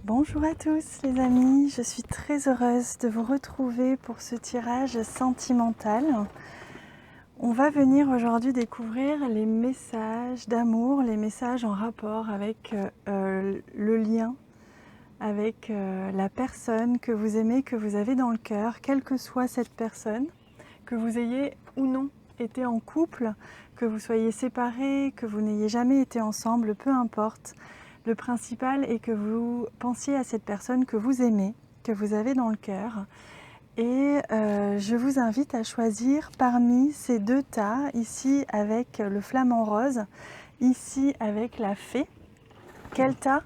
Bonjour à tous les amis, je suis très heureuse de vous retrouver pour ce tirage sentimental. On va venir aujourd'hui découvrir les messages d'amour, les messages en rapport avec le lien, avec la personne que vous aimez, que vous avez dans le cœur, quelle que soit cette personne, que vous ayez ou non été en couple, que vous soyez séparés, que vous n'ayez jamais été ensemble, peu importe. Le principal est que vous pensiez à cette personne que vous aimez, que vous avez dans le cœur. Et je vous invite à choisir parmi ces deux tas, ici avec le flamant rose, ici avec la fée. Quel tas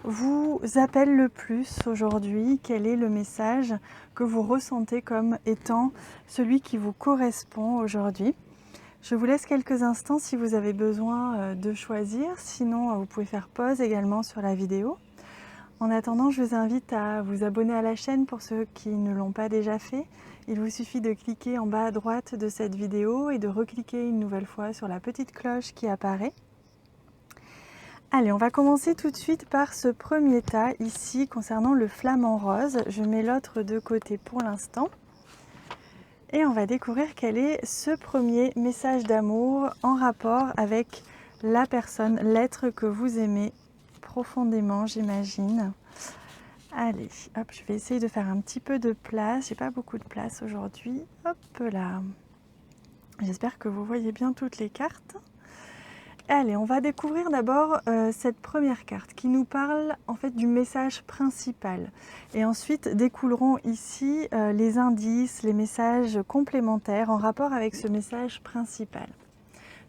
vous appelle le plus aujourd'hui? Quel est le message que vous ressentez comme étant celui qui vous correspond aujourd'hui? Je vous laisse quelques instants si vous avez besoin de choisir, sinon vous pouvez faire pause également sur la vidéo. En attendant, je vous invite à vous abonner à la chaîne pour ceux qui ne l'ont pas déjà fait. Il vous suffit de cliquer en bas à droite de cette vidéo et de recliquer une nouvelle fois sur la petite cloche qui apparaît. Allez, on va commencer tout de suite par ce premier tas ici concernant le flamant rose. Je mets l'autre de côté pour l'instant. Et on va découvrir quel est ce premier message d'amour en rapport avec la personne, l'être que vous aimez profondément, j'imagine. Allez, hop, je vais essayer de faire un petit peu de place. J'ai pas beaucoup de place aujourd'hui. Hop là. J'espère que vous voyez bien toutes les cartes. Allez, on va découvrir d'abord cette première carte qui nous parle en fait du message principal. Et ensuite découleront ici les indices, les messages complémentaires en rapport avec ce message principal.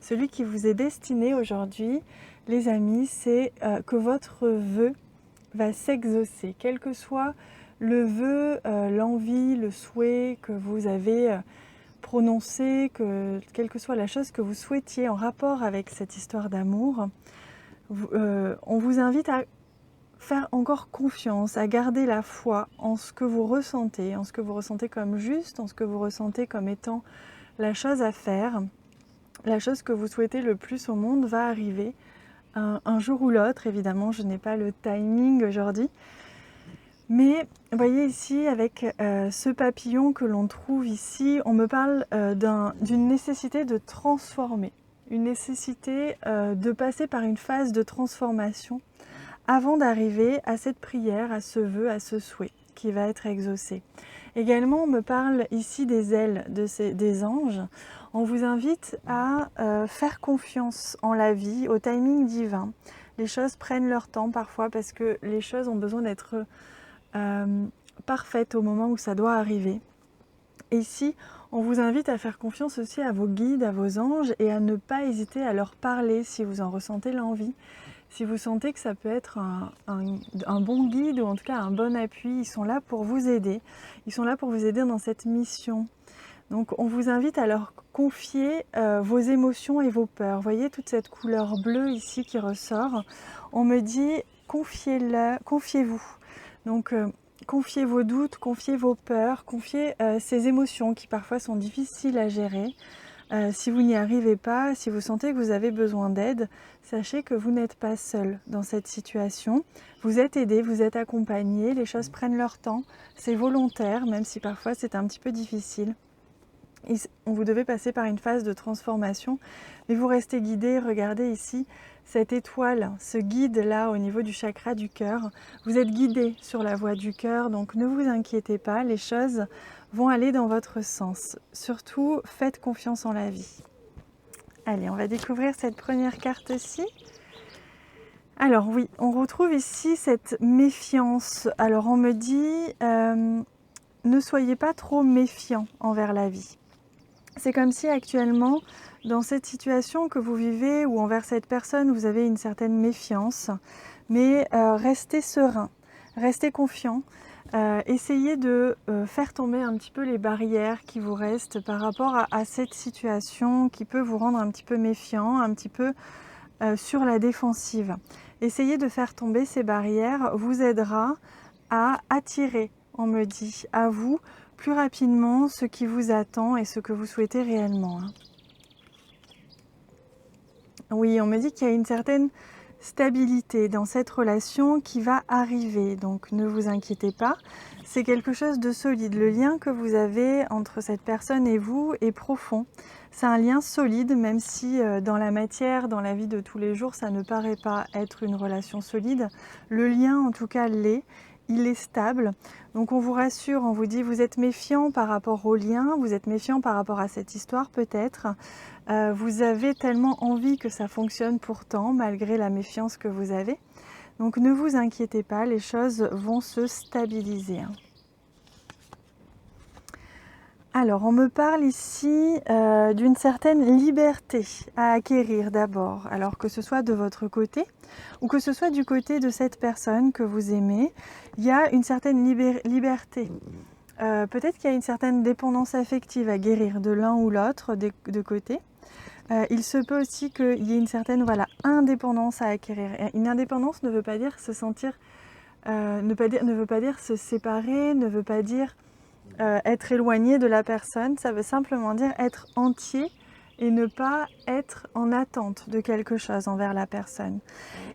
Celui qui vous est destiné aujourd'hui, les amis, c'est que votre vœu va s'exaucer. Quel que soit le vœu, l'envie, le souhait que vous avez prononcer, quelle que soit la chose que vous souhaitiez en rapport avec cette histoire d'amour, on vous invite à faire encore confiance, à garder la foi en ce que vous ressentez, en ce que vous ressentez comme juste, en ce que vous ressentez comme étant la chose à faire, la chose que vous souhaitez le plus au monde va arriver un jour ou l'autre. Évidemment, je n'ai pas le timing aujourd'hui. Mais vous voyez ici, avec ce papillon que l'on trouve ici, on me parle d'une nécessité de transformer, une nécessité de passer par une phase de transformation avant d'arriver à cette prière, à ce vœu, à ce souhait qui va être exaucé. Également, on me parle ici des ailes des anges. On vous invite à faire confiance en la vie, au timing divin. Les choses prennent leur temps parfois parce que les choses ont besoin d'être parfaite au moment où ça doit arriver. Et ici, on vous invite à faire confiance aussi à vos guides, à vos anges, et à ne pas hésiter à leur parler si vous en ressentez l'envie. Si vous sentez que ça peut être un bon guide ou en tout cas un bon appui, ils sont là pour vous aider. Ils sont là pour vous aider dans cette mission. Donc on vous invite à leur confier vos émotions et vos peurs. Vous voyez toute cette couleur bleue ici qui ressort. On me dit confiez-vous. Donc confiez vos doutes, confiez vos peurs, confiez ces émotions qui parfois sont difficiles à gérer. Si vous n'y arrivez pas, si vous sentez que vous avez besoin d'aide, sachez que vous n'êtes pas seul dans cette situation. Vous êtes aidé, vous êtes accompagné, les choses prennent leur temps, c'est volontaire, même si parfois c'est un petit peu difficile. Vous devez passer par une phase de transformation, mais vous restez guidé. Regardez ici cette étoile, ce guide là au niveau du chakra du cœur. Vous êtes guidé sur la voie du cœur, donc ne vous inquiétez pas, les choses vont aller dans votre sens. Surtout, faites confiance en la vie. Allez, on va découvrir cette première carte-ci. Alors oui, on retrouve ici cette méfiance. Alors on me dit, ne soyez pas trop méfiant envers la vie. C'est comme si actuellement, dans cette situation que vous vivez ou envers cette personne, vous avez une certaine méfiance, mais restez serein, restez confiant, essayez de faire tomber un petit peu les barrières qui vous restent par rapport à cette situation qui peut vous rendre un petit peu méfiant, un petit peu sur la défensive. Essayez de faire tomber ces barrières vous aidera à attirer, on me dit, à vous, plus rapidement ce qui vous attend et ce que vous souhaitez réellement. Oui, on me dit qu'il y a une certaine stabilité dans cette relation qui va arriver. Donc ne vous inquiétez pas, c'est quelque chose de solide. Le lien que vous avez entre cette personne et vous est profond. C'est un lien solide, même si dans la matière, dans la vie de tous les jours, ça ne paraît pas être une relation solide. Le lien, en tout cas, l'est. Il est stable. Donc on vous rassure, on vous dit vous êtes méfiant par rapport au lien, vous êtes méfiant par rapport à cette histoire peut-être. Vous avez tellement envie que ça fonctionne pourtant, malgré la méfiance que vous avez. Donc ne vous inquiétez pas, les choses vont se stabiliser. Alors, on me parle ici d'une certaine liberté à acquérir d'abord, alors que ce soit de votre côté ou que ce soit du côté de cette personne que vous aimez, il y a une certaine liberté. Peut-être qu'il y a une certaine dépendance affective à guérir de l'un ou l'autre de côté. Il se peut aussi qu'il y ait une certaine indépendance à acquérir. Une indépendance ne veut pas dire se sentir, ne veut pas dire se séparer, ne veut pas dire être éloigné de la personne, ça veut simplement dire être entier et ne pas être en attente de quelque chose envers la personne.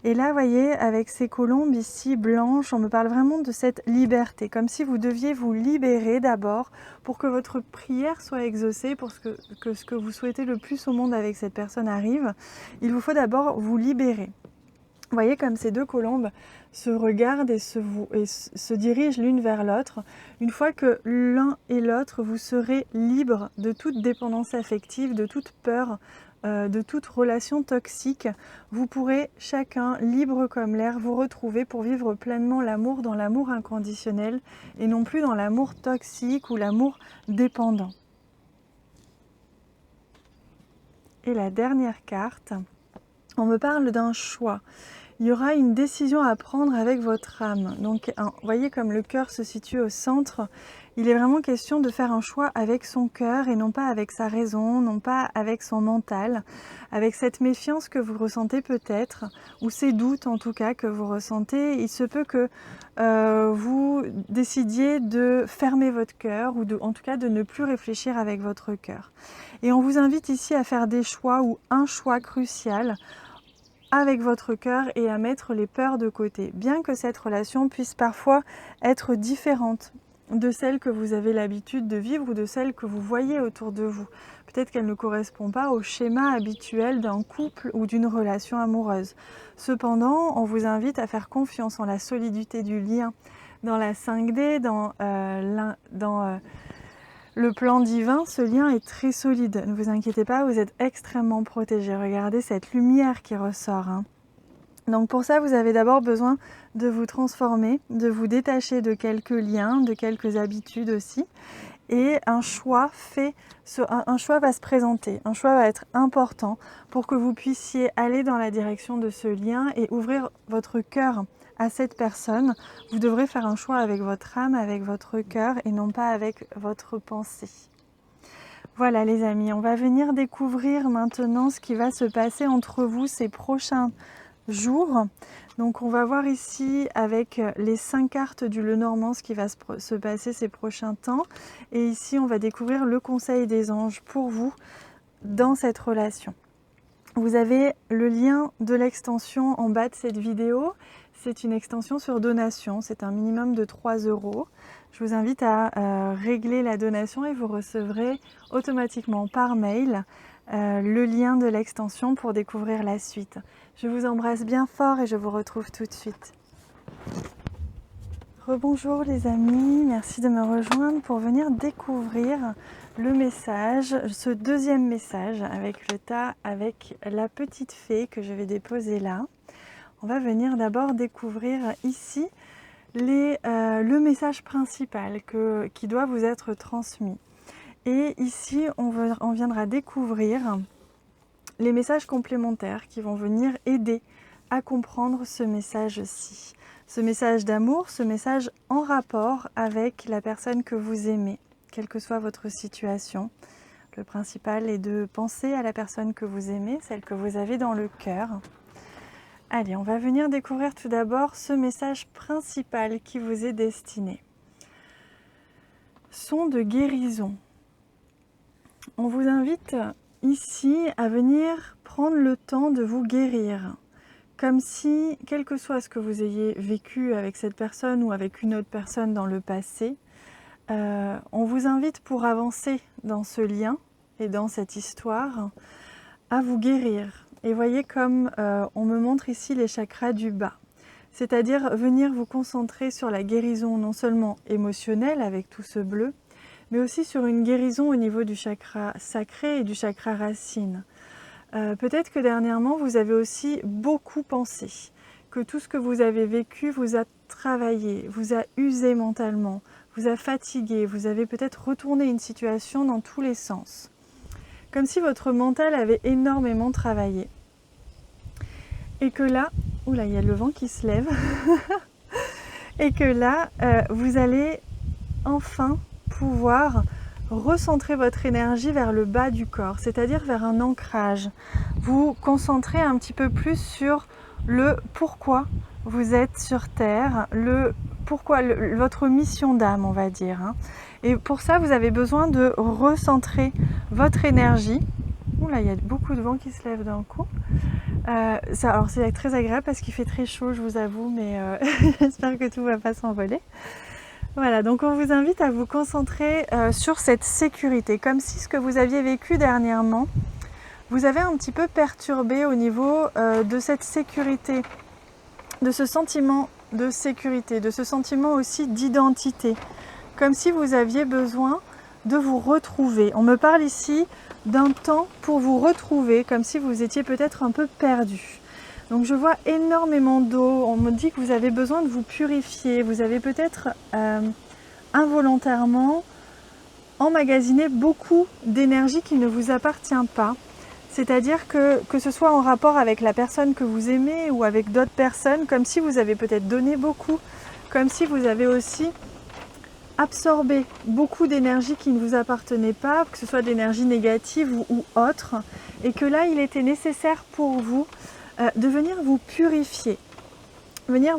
Et là, vous voyez, avec ces colombes ici blanches, on me parle vraiment de cette liberté, comme si vous deviez vous libérer d'abord pour que votre prière soit exaucée, pour que ce que vous souhaitez le plus au monde avec cette personne arrive. Il vous faut d'abord vous libérer. Vous voyez comme ces deux colombes se regardent et se dirigent l'une vers l'autre. Une fois que l'un et l'autre, vous serez libres de toute dépendance affective, de toute peur, de toute relation toxique, vous pourrez chacun, libre comme l'air, vous retrouver pour vivre pleinement l'amour dans l'amour inconditionnel et non plus dans l'amour toxique ou l'amour dépendant. Et la dernière carte, on me parle d'un choix. Il y aura une décision à prendre avec votre âme. Donc, vous voyez comme le cœur se situe au centre, il est vraiment question de faire un choix avec son cœur et non pas avec sa raison, non pas avec son mental, avec cette méfiance que vous ressentez peut-être, ou ces doutes en tout cas que vous ressentez. Il se peut que vous décidiez de fermer votre cœur ou en tout cas de ne plus réfléchir avec votre cœur. Et on vous invite ici à faire des choix ou un choix crucial avec votre cœur et à mettre les peurs de côté. Bien que cette relation puisse parfois être différente de celle que vous avez l'habitude de vivre ou de celle que vous voyez autour de vous. Peut-être qu'elle ne correspond pas au schéma habituel d'un couple ou d'une relation amoureuse. Cependant, on vous invite à faire confiance en la solidité du lien, dans la 5D, dans le plan divin. Ce lien est très solide. Ne vous inquiétez pas, vous êtes extrêmement protégés. Regardez cette lumière qui ressort. Donc pour ça, vous avez d'abord besoin de vous transformer, de vous détacher de quelques liens, de quelques habitudes aussi. Et un choix va se présenter. Un choix va être important pour que vous puissiez aller dans la direction de ce lien et ouvrir votre cœur à cette personne. Vous devrez faire un choix avec votre âme, avec votre cœur et non pas avec votre pensée. Voilà les amis, on va venir découvrir maintenant ce qui va se passer entre vous ces prochains jours. Donc on va voir ici avec les 5 cartes du Lenormand ce qui va se passer ces prochains temps. Et ici on va découvrir le conseil des anges pour vous dans cette relation. Vous avez le lien de l'extension en bas de cette vidéo. C'est une extension sur donation, c'est un minimum de 3 €. Je vous invite à régler la donation et vous recevrez automatiquement par mail le lien de l'extension pour découvrir la suite. Je vous embrasse bien fort et je vous retrouve tout de suite. Rebonjour les amis, merci de me rejoindre pour venir découvrir le message, ce deuxième message avec le tas, avec la petite fée que je vais déposer là. On va venir d'abord découvrir ici le message principal qui doit vous être transmis. Et ici, on viendra découvrir les messages complémentaires qui vont venir aider à comprendre ce message-ci. Ce message d'amour, ce message en rapport avec la personne que vous aimez, quelle que soit votre situation. Le principal est de penser à la personne que vous aimez, celle que vous avez dans le cœur. Allez, on va venir découvrir tout d'abord ce message principal qui vous est destiné. Son de guérison. On vous invite ici à venir prendre le temps de vous guérir. comme si, quel que soit ce que vous ayez vécu avec cette personne ou avec une autre personne dans le passé, on vous invite pour avancer dans ce lien et dans cette histoire à vous guérir. Et voyez comme on me montre ici les chakras du bas. C'est-à-dire venir vous concentrer sur la guérison non seulement émotionnelle avec tout ce bleu, mais aussi sur une guérison au niveau du chakra sacré et du chakra racine. Peut-être que dernièrement, vous avez aussi beaucoup pensé, que tout ce que vous avez vécu vous a travaillé, vous a usé mentalement, vous a fatigué, vous avez peut-être retourné une situation dans tous les sens. Comme si votre mental avait énormément travaillé. Et que là, oula, il y a le vent qui se lève, et que là, vous allez enfin pouvoir recentrer votre énergie vers le bas du corps, c'est-à-dire vers un ancrage. Vous concentrez un petit peu plus sur le pourquoi vous êtes sur Terre, le pourquoi, votre mission d'âme, on va dire. Et pour ça, vous avez besoin de recentrer votre énergie. Oula, il y a beaucoup de vent qui se lève d'un coup. Alors c'est très agréable parce qu'il fait très chaud, je vous avoue, mais j'espère que tout ne va pas s'envoler. Voilà, donc on vous invite à vous concentrer sur cette sécurité, comme si ce que vous aviez vécu dernièrement vous avez un petit peu perturbé au niveau de cette sécurité, de ce sentiment de sécurité, de ce sentiment aussi d'identité, comme si vous aviez besoin de vous retrouver. On me parle ici d'un temps pour vous retrouver, comme si vous étiez peut-être un peu perdu. Donc je vois énormément d'eau, on me dit que vous avez besoin de vous purifier, vous avez peut-être involontairement emmagasiné beaucoup d'énergie qui ne vous appartient pas. C'est-à-dire que ce soit en rapport avec la personne que vous aimez ou avec d'autres personnes, comme si vous avez peut-être donné beaucoup, comme si vous avez aussi absorbé beaucoup d'énergie qui ne vous appartenait pas, que ce soit de l'énergie négative ou autre, et que là il était nécessaire pour vous de venir vous purifier. Venir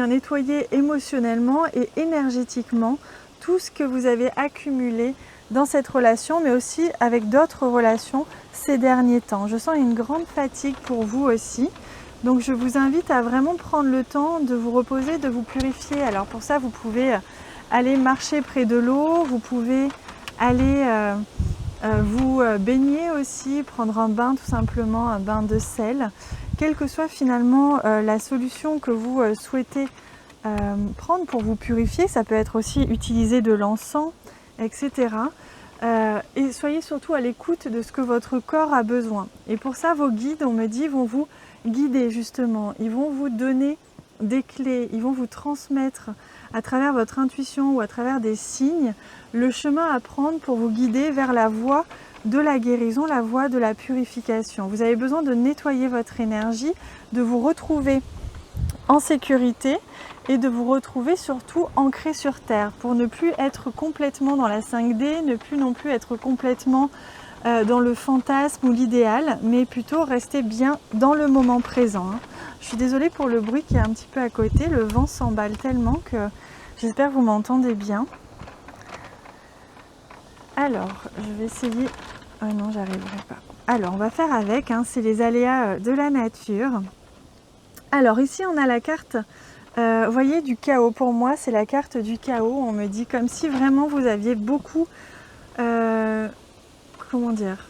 nettoyer émotionnellement et énergétiquement tout ce que vous avez accumulé dans cette relation, mais aussi avec d'autres relations ces derniers temps. Je sens une grande fatigue pour vous aussi. Donc je vous invite à vraiment prendre le temps de vous reposer, de vous purifier. Alors pour ça, vous pouvez aller marcher près de l'eau, vous pouvez aller vous baigner aussi, prendre un bain tout simplement, un bain de sel. Quelle que soit finalement la solution que vous souhaitez prendre pour vous purifier, ça peut être aussi utiliser de l'encens, etc. Et soyez surtout à l'écoute de ce que votre corps a besoin. Et pour ça, vos guides, on me dit, vont vous guider justement. Ils vont vous donner des clés, ils vont vous transmettre à travers votre intuition ou à travers des signes le chemin à prendre pour vous guider vers la voie de la guérison, la voie de la purification. Vous avez besoin de nettoyer votre énergie, de vous retrouver en sécurité et de vous retrouver surtout ancré sur Terre pour ne plus être complètement dans la 5D, ne plus non plus être complètement dans le fantasme ou l'idéal, mais plutôt rester bien dans le moment présent. Je suis désolée pour le bruit qui est un petit peu à côté, le vent s'emballe tellement que j'espère que vous m'entendez bien. Alors, je vais essayer... Oh non, j'arriverai pas. Alors, on va faire avec, c'est les aléas de la nature. Alors, ici, on a la carte, vous voyez, du chaos. Pour moi, c'est la carte du chaos. On me dit comme si vraiment vous aviez beaucoup... comment dire,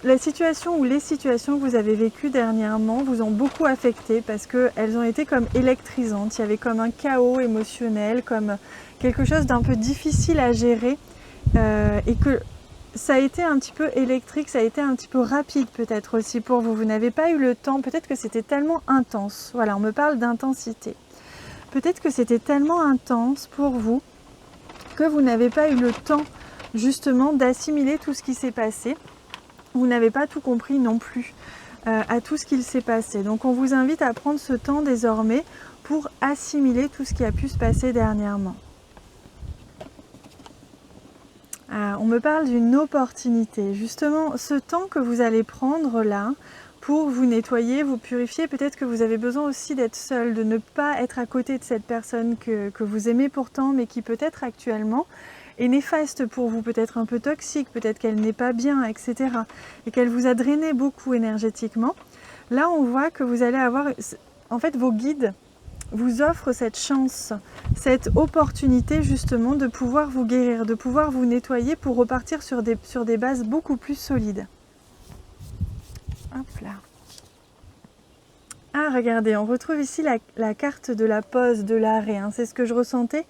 la situation ou les situations que vous avez vécues dernièrement vous ont beaucoup affecté parce qu'elles ont été comme électrisantes. Il y avait comme un chaos émotionnel, comme quelque chose d'un peu difficile à gérer et que ça a été un petit peu électrique, ça a été un petit peu rapide peut-être aussi pour vous. Vous n'avez pas eu le temps, peut-être que c'était tellement intense. Voilà, on me parle d'intensité. Peut-être que c'était tellement intense pour vous que vous n'avez pas eu le temps justement d'assimiler tout ce qui s'est passé. Vous n'avez pas tout compris non plus à tout ce qu'il s'est passé. Donc on vous invite à prendre ce temps désormais pour assimiler tout ce qui a pu se passer dernièrement. On me parle d'une opportunité. Justement, ce temps que vous allez prendre là pour vous nettoyer, vous purifier, peut-être que vous avez besoin aussi d'être seul, de ne pas être à côté de cette personne que vous aimez pourtant, mais qui peut-être actuellement est néfaste pour vous, peut-être un peu toxique, peut-être qu'elle n'est pas bien, etc. et qu'elle vous a drainé beaucoup énergétiquement. Là, on voit que vous allez avoir, en fait, vos guides vous offrent cette chance, cette opportunité justement de pouvoir vous guérir, de pouvoir vous nettoyer pour repartir sur des bases beaucoup plus solides. Hop là. Ah, regardez, on retrouve ici la carte de la pause, de l'arrêt, hein, c'est ce que je ressentais.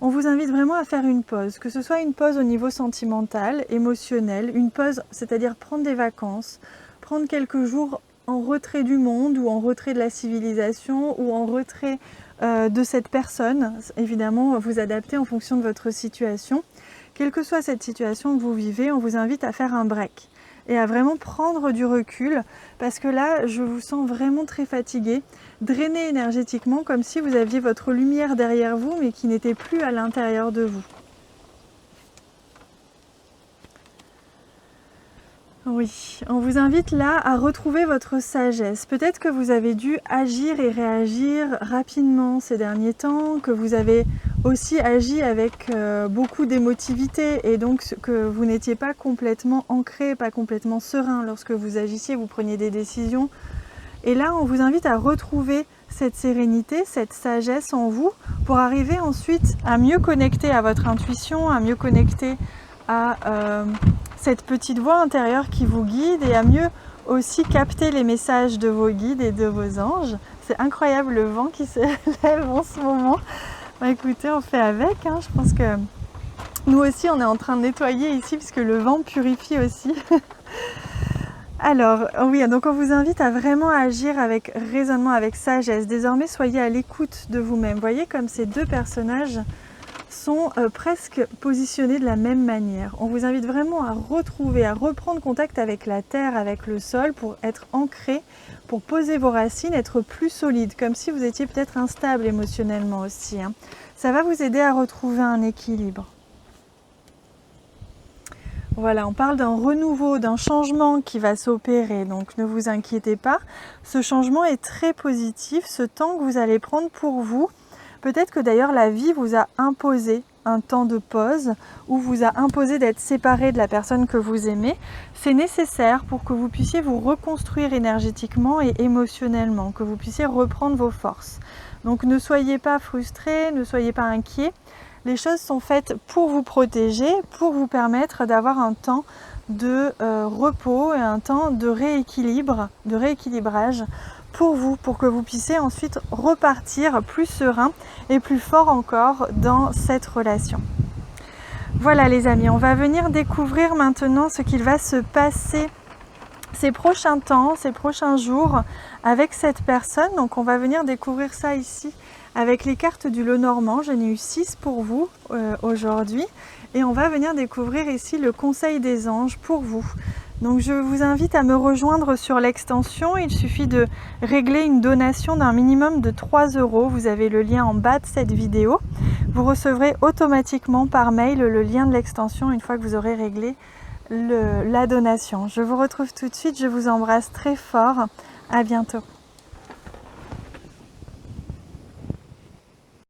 On vous invite vraiment à faire une pause, que ce soit une pause au niveau sentimental, émotionnel, une pause, c'est-à-dire prendre des vacances, prendre quelques jours en retrait du monde ou en retrait de la civilisation ou en retrait de cette personne. Évidemment, vous adaptez en fonction de votre situation. Quelle que soit cette situation que vous vivez, on vous invite à faire un break et à vraiment prendre du recul parce que là, je vous sens vraiment très fatigué, drainé énergétiquement comme si vous aviez votre lumière derrière vous mais qui n'était plus à l'intérieur de vous. Oui, on vous invite là à retrouver votre sagesse. Peut-être que vous avez dû agir et réagir rapidement ces derniers temps, que vous avez aussi agi avec beaucoup d'émotivité et donc que vous n'étiez pas complètement ancré, pas complètement serein lorsque vous agissiez, vous preniez des décisions. Et là, on vous invite à retrouver cette sérénité, cette sagesse en vous pour arriver ensuite à mieux connecter à votre intuition, à mieux connecter à cette petite voix intérieure qui vous guide et à mieux aussi capter les messages de vos guides et de vos anges. C'est incroyable le vent qui se lève en ce moment. Bah, écoutez, on fait avec, hein. Je pense que nous aussi on est en train de nettoyer ici puisque le vent purifie aussi. Alors oui, donc on vous invite à vraiment agir avec raisonnement, avec sagesse. Désormais, soyez à l'écoute de vous-même. Vous voyez comme ces deux personnages sont presque positionnés de la même manière. On vous invite vraiment à retrouver, à reprendre contact avec la terre, avec le sol pour être ancré, pour poser vos racines, être plus solide, comme si vous étiez peut-être instable émotionnellement aussi, hein. Ça va vous aider à retrouver un équilibre. Voilà, on parle d'un renouveau, d'un changement qui va s'opérer, donc ne vous inquiétez pas. Ce changement est très positif, ce temps que vous allez prendre pour vous. Peut-être que d'ailleurs la vie vous a imposé un temps de pause ou vous a imposé d'être séparé de la personne que vous aimez. C'est nécessaire pour que vous puissiez vous reconstruire énergétiquement et émotionnellement, que vous puissiez reprendre vos forces. Donc ne soyez pas frustrés, ne soyez pas inquiets. Les choses sont faites pour vous protéger, pour vous permettre d'avoir un temps de repos et un temps de rééquilibrage pour vous, pour que vous puissiez ensuite repartir plus serein et plus fort encore dans cette relation. Voilà les amis, on va venir découvrir maintenant ce qu'il va se passer ces prochains temps, ces prochains jours avec cette personne. Donc on va venir découvrir ça ici avec les cartes du Lenormand. J'en ai eu 6 pour vous aujourd'hui et on va venir découvrir ici le conseil des anges pour vous. Donc je vous invite à me rejoindre sur l'extension. Il suffit de régler une donation d'un minimum de 3 €. Vous avez le lien en bas de cette vidéo. Vous recevrez automatiquement par mail le lien de l'extension une fois que vous aurez réglé la donation. Je vous retrouve tout de suite. Je vous embrasse très fort. À bientôt.